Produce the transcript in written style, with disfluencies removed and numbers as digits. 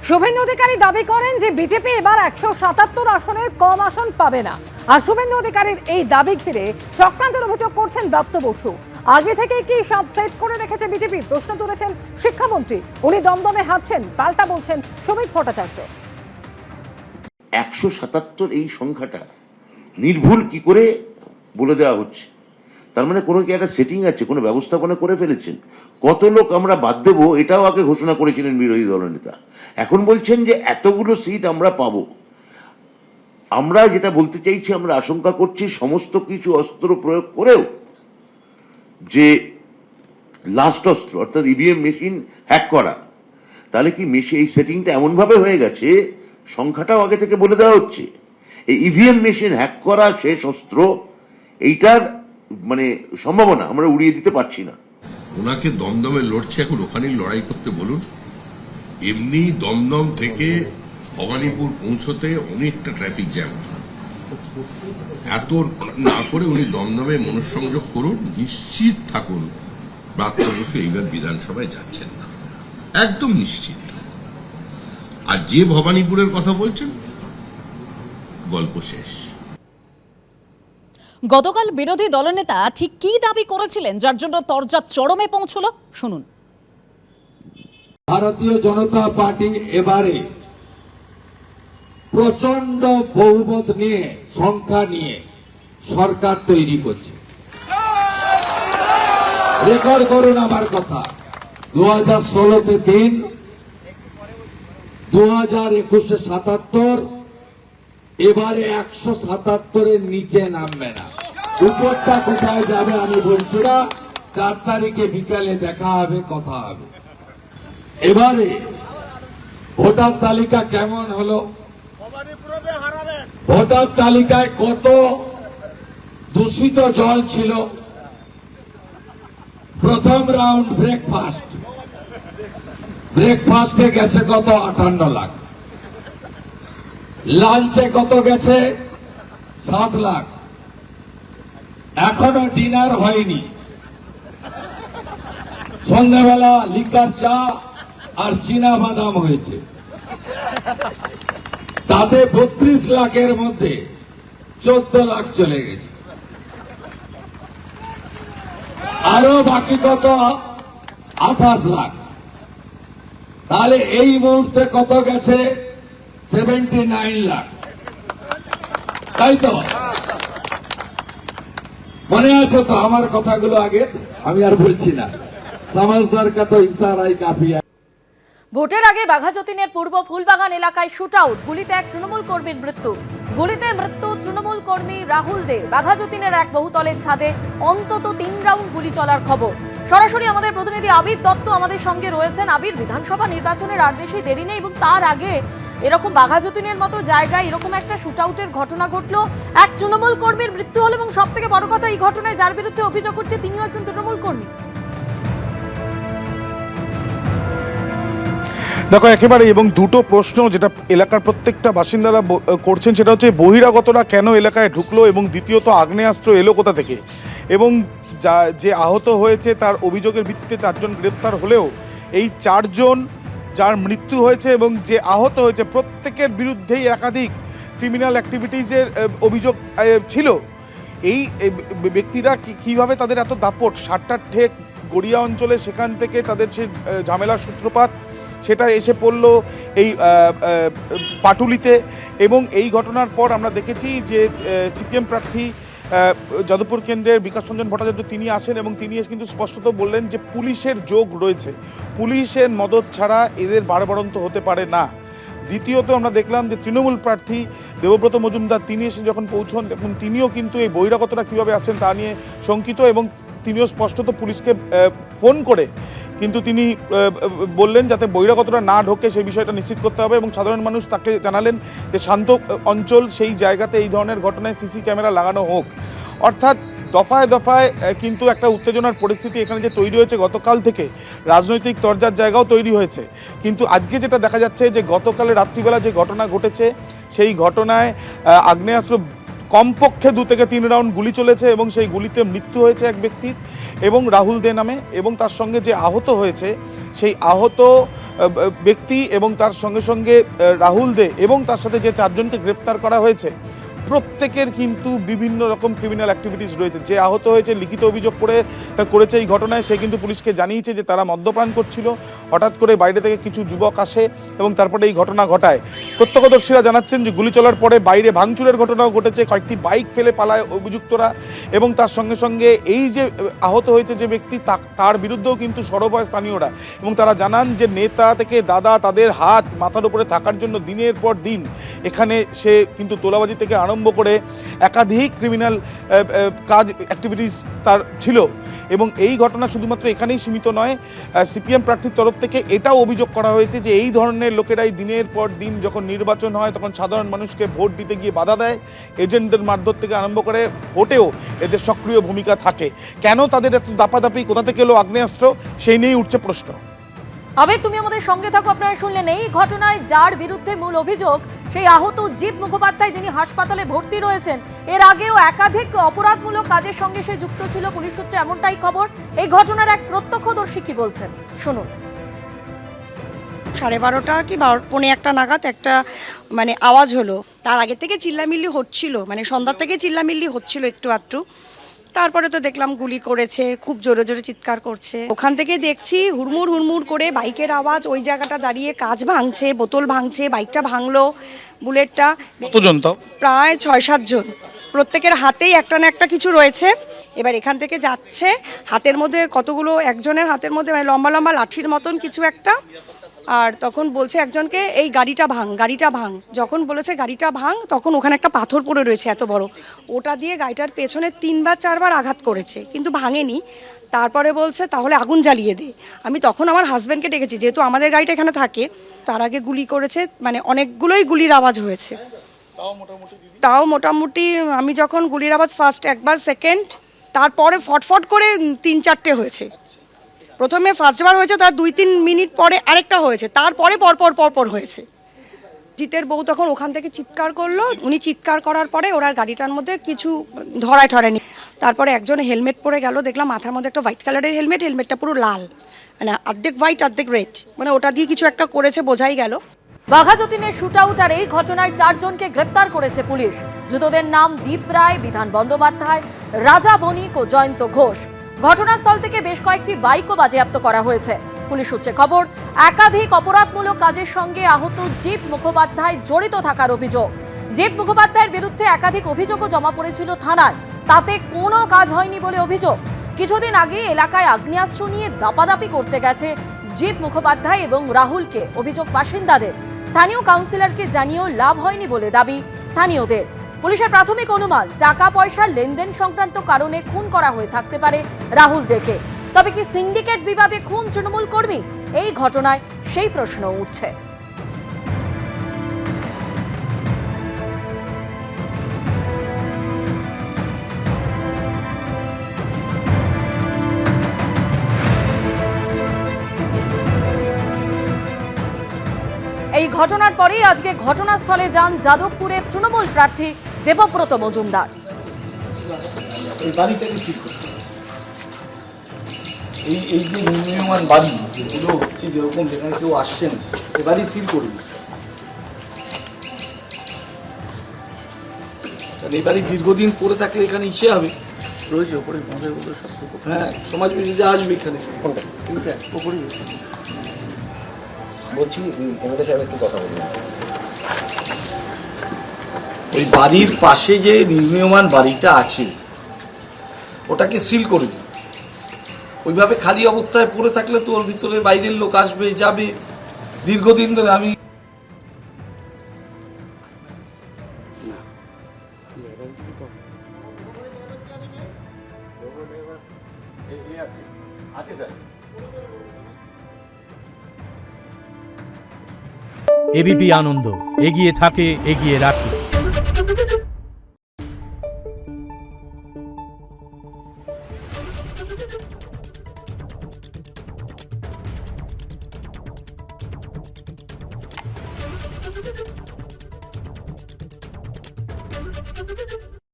শুভেন্দু অধিকারী দাবি করেন যে বিজেপি এবার 177 আসনের কম আসন পাবে না। আর শুভেন্দু অধিকারীর এই দাবি ঘিরে চক্রান্তের অভিযোগ করছেন ব্রাত্য বসু। আগে থেকে কি সব সেট করে রেখেছে বিজেপি, প্রশ্ন তুলেছেন শিক্ষামন্ত্রী। উনি দমদমে হাঁটছেন, পাল্টা বলছেন শ্রমিক ভট্টাচার্য। 177 এই সংখ্যাটা নির্ভুল কি করে বলে দেওয়া হচ্ছে? তার মানে কোনো কি একটা সেটিং আছে, কোনো ব্যবস্থাপনা করে ফেলেছেন? কত লোক আমরা বাদ দেবো এটাও আগে ঘোষণা করেছিলেন বিরোধী দলনেতা। এখন বলছেন যে এতগুলো সিট আমরা পাবো। আমরা যেটা বলতে চাইছি, আমরা আশঙ্কা করছি সমস্ত কিছু অস্ত্র প্রয়োগ করেও যে লাস্ট অস্ত্র অর্থাৎ ইভিএম মেশিন হ্যাক করা, তাহলে কি এই সেটিংটা এমন ভাবে হয়ে গেছে, সংখ্যাটাও আগে থেকে বলে দেওয়া হচ্ছে। এই ইভিএম মেশিন হ্যাক করা শেষ অস্ত্র, এইটার মানে সম্ভাবনা আমরা উড়িয়ে দিতে পারছি না। ওনাকে দমদমে লড়ছে, এখন ওখানেই লড়াই করতে বলুন। এমনি দমদম থেকে ভবানীপুর পৌঁছতে অনেকটা ট্রাফিক জ্যাম, এত না করে উনি দমদমে মনঃসংযোগ করুন। নিশ্চিত থাকুন ব্রাত্য বসু এইবার বিধানসভায় যাচ্ছেন না, একদম নিশ্চিত। আর যে ভবানীপুরের কথা বলছেন, গল্প শেষ। গতকাল বিরোধী দলনেতা ঠিক কি দাবি করেছিলেন যার জন্য তরজা চরমে পৌঁছল, শুনুন। ভারতীয় জনতা পার্টি এবারে প্রচন্ড বহুমত নিয়ে, সংখ্যা নিয়ে সরকার তৈরি করছে। রেকর্ড করুন আমার কথা, 2016-তে 3, 2021-এ 77, এবারে 177-এর নিচে নামবে না। উপরটা কোথায় যাবে আমি বলছি না, 4 তারিখে বিকালে দেখা হবে, কথা হবে। এবারে ভোটার তালিকা কেমন হলো, ভোটার তালিকায় কত দূষিত জল ছিল। প্রথম রাউন্ড ব্রেকফাস্টে গেছে কত, 58 লাখ। লাঞ্চে কত গেছে, 7 লাখ। এখনো ডিনার হয়নি। সন্ধ্যাবেলা লিকার চা আর চীনা বাদাম হয়েছে, তাতে 32 লাখের মধ্যে 14 লাখ চলে গেছে। আরো বাকি কত, 28 লাখ। তাহলে এই মুহূর্তে কত গেছে, 79 লাখ। তাই তো মনে আছে তো আমার কথাগুলো আগে, আমি আর বলছি না। সমাজদার কা তো ইশারাই কাফি। ভোটের আগে বাঘাযতীনের পূর্ব ফুলবাগান এলাকায় শুট আউট, গুলিতে এক তৃণমূল কর্মীর মৃত্যু। গুলিতে মৃত্যু তৃণমূল কর্মী রাহুল দে। বাঘাযতীনের এক বহুতলের ছাদে অন্তত 3 রাউন্ড গুলি চলার খবর। সরাসরি আমাদের প্রতিনিধি আবির দত্ত আমাদের সঙ্গে রয়েছেন। আবির, বিধানসভা নির্বাচনের আর বেশি দেরি নেই এবং তার আগে এরকম বাঘাযতীনের মতো জায়গায় এরকম একটা শুট আউটের ঘটনা ঘটলো, এক তৃণমূল কর্মীর মৃত্যু হলো এবং সব থেকে বড় কথা, এই ঘটনায় যার বিরুদ্ধে অভিযোগ করছে তিনিও একজন তৃণমূল কর্মী। দেখো একেবারে, এবং দুটো প্রশ্ন যেটা এলাকার প্রত্যেকটা বাসিন্দারা করছেন, সেটা হচ্ছে বহিরাগতরা কেন এলাকায় ঢুকলো, এবং দ্বিতীয়ত আগ্নেয়াস্ত্র এলো কোথা থেকে। এবং যে আহত হয়েছে তার অভিযোগের ভিত্তিতে 4 জন গ্রেপ্তার হলেও এই 4 জন যার মৃত্যু হয়েছে এবং যে আহত হয়েছে প্রত্যেকের বিরুদ্ধেই একাধিক ক্রিমিনাল অ্যাক্টিভিটিসের অভিযোগ ছিল। এই ব্যক্তিরা কিভাবে তাদের এত দাপট, 7টা ঠেক গড়িয়া অঞ্চলে, সেখান থেকে তাদের সেই ঝামেলার সূত্রপাত সেটা এসে পড়ল এই পাটুলিতে। এবং এই ঘটনার পর আমরা দেখেছি যে সিপিএম প্রার্থী যাদবপুর কেন্দ্রের বিকাশ রঞ্জন ভট্টাচার্য তিনি আসেন এবং তিনি এসে কিন্তু স্পষ্টত বললেন যে পুলিশের যোগ রয়েছে, পুলিশের মদত ছাড়া এদের বাড়বাড়ন্ত হতে পারে না। দ্বিতীয়ত আমরা দেখলাম যে তৃণমূল প্রার্থী দেবব্রত মজুমদার তিনি এসে যখন পৌঁছন, তখন তিনিও কিন্তু এই বহিরাগতরা কীভাবে আসছেন তা নিয়ে শঙ্কিত, এবং তিনিও স্পষ্টত পুলিশকে ফোন করে কিন্তু তিনি বললেন যাতে বহিরাগতরা না ঢোকে সেই বিষয়টা নিশ্চিত করতে হবে। এবং সাধারণ মানুষ তাকে জানালেন যে শান্ত অঞ্চল, সেই জায়গাতে এই ধরনের ঘটনায় সিসি ক্যামেরা লাগানো হোক। অর্থাৎ দফায় দফায় কিন্তু একটা উত্তেজনার পরিস্থিতি এখানে যে তৈরি হয়েছে, গতকাল থেকে রাজনৈতিক তরজার জায়গাও তৈরি হয়েছে। কিন্তু আজকে যেটা দেখা যাচ্ছে যে গতকালে রাত্রিবেলা যে ঘটনা ঘটেছে, সেই ঘটনায় আগ্নেয়াস্ত্র কমপক্ষে 2 থেকে 3 রাউন্ড গুলি চলেছে এবং সেই গুলিতে মৃত্যু হয়েছে এক ব্যক্তির এবং রাহুল দে নামে, এবং তার সঙ্গে যে আহত হয়েছে সেই আহত ব্যক্তি এবং তার সঙ্গে সঙ্গে রাহুল দে এবং তার সাথে যে 4 জনকে গ্রেপ্তার করা হয়েছে, প্রত্যেকের কিন্তু বিভিন্ন রকম ক্রিমিনাল অ্যাক্টিভিটিস রয়েছে। যে আহত হয়েছে লিখিত অভিযোগ করেছে এই ঘটনায়, সে কিন্তু পুলিশকে জানিয়েছে যে তারা মদ্যপান করছিল, হঠাৎ করে বাইরে থেকে কিছু যুবক আসে এবং তারপরে এই ঘটনা ঘটায়। প্রত্যক্ষদর্শীরা জানাচ্ছেন যে গুলি চলার পরে বাইরে ভাঙচুরের ঘটনাও ঘটেছে, কয়েকটি বাইক ফেলে পালায় অভিযুক্তরা এবং তার সঙ্গে সঙ্গে এই যে আহত হয়েছে যে ব্যক্তি তার বিরুদ্ধেও কিন্তু সরব হয় স্থানীয়রা এবং তারা জানান যে নেতা থেকে দাদা তাদের হাত মাথার উপরে থাকার জন্য দিনের পর দিন এখানে সে কিন্তু তোলাবাজি থেকে আরম্ভ করে একাধিক ক্রিমিনাল কাজ অ্যাক্টিভিটিস তার ছিল এবং এই ঘটনা শুধুমাত্র এখানেই সীমিত নয়। সিপিএম প্রার্থীর তরফ থেকে এটাও অভিযোগ করা হয়েছে যে এই ধরনের লোকেরাই দিনের পর দিন যখন নির্বাচন হয় তখন সাধারণ মানুষকে ভোট দিতে গিয়ে বাধা দেয়, এজেন্টদের মারধর থেকে আরম্ভ করে ভোটেও এদের সক্রিয় ভূমিকা থাকে। কেন তাদের এত দাপাদাপি, কোথা থেকে এলো আগ্নেয়াস্ত্র, সেই নিয়েই উঠছে প্রশ্ন। আবেগ, তুমি আমাদের সঙ্গে থাকো। আপনারা শুনলেন এই ঘটনায় যার বিরুদ্ধে মূল অভিযোগ, সেই আহত জিৎ মুখোপাধ্যায়, যিনি হাসপাতালে ভর্তি রয়েছেন। এর আগেও একাধিক অপরাধমূলক কাজের সঙ্গে সে যুক্ত ছিল, পুলিশ সূত্রে এমনটাই খবর। এই ঘটনার এক প্রত্যক্ষদর্শী কি বলছেন শুনুন। 12:30 কি 12:45 নাগাদ একটা মানে আওয়াজ হলো। তার আগে থেকে চিল্লামিল্লি হচ্ছিল, মানে সন্ধ্যার থেকে চিল্লামিল্লি হচ্ছিল একটু আধটু। তারপরে তো দেখলাম গুলি করেছে, খুব জোরে জোরে চিৎকার করছে। ওখান থেকে দেখছি হুড়মুড় হুড়মুড় করে বাইকের আওয়াজ, ওই জায়গাটা দাঁড়িয়ে কাঁচ ভাঙছে, বোতল ভাঙছে, বাইকটা ভাঙলো, বুলেটটা। কতজন তাও? প্রায় 6-7 জন, প্রত্যেকের হাতেই একটা না একটা কিছু রয়েছে। এবার এখান থেকে যাচ্ছে, হাতের মধ্যে কতগুলো, একজনের হাতের মধ্যে মানে লম্বা লম্বা লাঠির মতন কিছু একটা। আর তখন বলছে একজনকে এই গাড়িটা ভাঙ, গাড়িটা ভাঙ। যখন বলেছে গাড়িটা ভাঙ, তখন ওখানে একটা পাথর পড়ে রয়েছে এত বড়, ওটা দিয়ে গাড়িটার পেছনে 3-4 আঘাত করেছে, কিন্তু ভাঙেনি। তারপরে বলছে তাহলে আগুন জ্বালিয়ে দে। আমি তখন আমার হাজব্যান্ডকে ডেকেছি, যেহেতু আমাদের গাড়িটা এখানে থাকে। তার আগে গুলি করেছে, মানে অনেকগুলোই গুলির আওয়াজ হয়েছে। তাও মোটামুটি আমি যখন গুলির আওয়াজ ফার্স্ট একবার, সেকেন্ড, তারপরে ফটফট করে 3-4টে হয়েছে। প্রথমে ফার্স্টবার হয়েছে, তার 2-3 মিনিট পরে আরেকটা হয়েছে, তারপরে পরপর হয়েছে। জিতের বউ তখন ওখান থেকে চিৎকার করলো, উনি চিৎকার করার পরে ওরা গাড়িটার মধ্যে কিছু ধরায়নি। তারপরে একজন হেলমেট পরে গেল, দেখলাম মাথার মধ্যে একটা হোয়াইট কালারের হেলমেট, হেলমেটটা পুরো লাল, মানে অর্ধেক হোয়াইট অর্ধেক রেড, মানে ওটা দিয়ে কিছু একটা করেছে, বোঝাই গেল। বাঘা যতীনের শুটআউট আর এই ঘটনায় 4 জনকে গ্রেপ্তার করেছে পুলিশ। ধৃতদের নাম দীপ রায়, বিধান বন্দ্যোপাধ্যায়, রাজা বণিক ও জয়ন্ত ঘোষ। ঘটনাস্থল থেকে বেশ কয়েকটি বাইকও বাজেয়াপ্ত করা হয়েছে। পুলিশ সূত্রে খবর, একাধিক অপরাধমূলক কাজের সঙ্গে আহত জিৎ মুখোপাধ্যায় জড়িত থাকার অভিযোগ। জিৎ মুখোপাধ্যায়ের বিরুদ্ধে একাধিক অভিযোগও জমা পড়েছিল থানায়, তাতে কোনো কাজ হয়নি বলে অভিযোগ। কিছুদিন আগে এলাকায় আগ্নেয়াস্ত্র নিয়ে দাপাদাপি করতে গেছে জিৎ মুখোপাধ্যায় এবং রাহুলকে অভিযোগ বাসিন্দাদের। স্থানীয় কাউন্সিলরকে জানিয়েও লাভ হয়নি বলে দাবি স্থানীয়দের। পুলিশের প্রাথমিক অনুমান, টাকা পয়সার লেনদেন সংক্রান্ত কারণে খুন করা হয়ে থাকতে পারে রাহুল দেকে। তবে কি সিন্ডিকেট বিবাদে খুন তৃণমূল কর্মী? এই ঘটনায় সেই প্রশ্ন উঠছে। এই ঘটনার পরেই আজকে ঘটনাস্থলে যান যাদবপুরের তৃণমূল প্রার্থী দেবব্রত মজুমদার। এই বাড়িটাকে সিল করছে, এই যে নির্মীয়মান বাড়ি যেগুলো হচ্ছে, যেরকম যেখানে কেউ আসছেন, এই বাড়ি সিল করবে। এই বাড়ি দীর্ঘদিন পড়ে থাকলে এখানে ইসে হবে, রয়েছে ওপরে মদের মধ্যে সব। হ্যাঁ, সমাজ বিরোধী আসবে এখানে। কোনটা? ওপরে বলছি, এমএলএ সাহেব একটু কথা বলুন। ওই বাড়ির পাশে যে নির্মীয়মান বাড়িটা আছে, ওটাকে সিল করে দিন। ওইভাবে খালি অবস্থায় পড়ে থাকলে তো ওর ভিতরে বাইরের লোক আসবে যাবে। দীর্ঘদিন ধরে আমি এবিপি আনন্দ, এগিয়ে থাকে, এগিয়ে রাখে।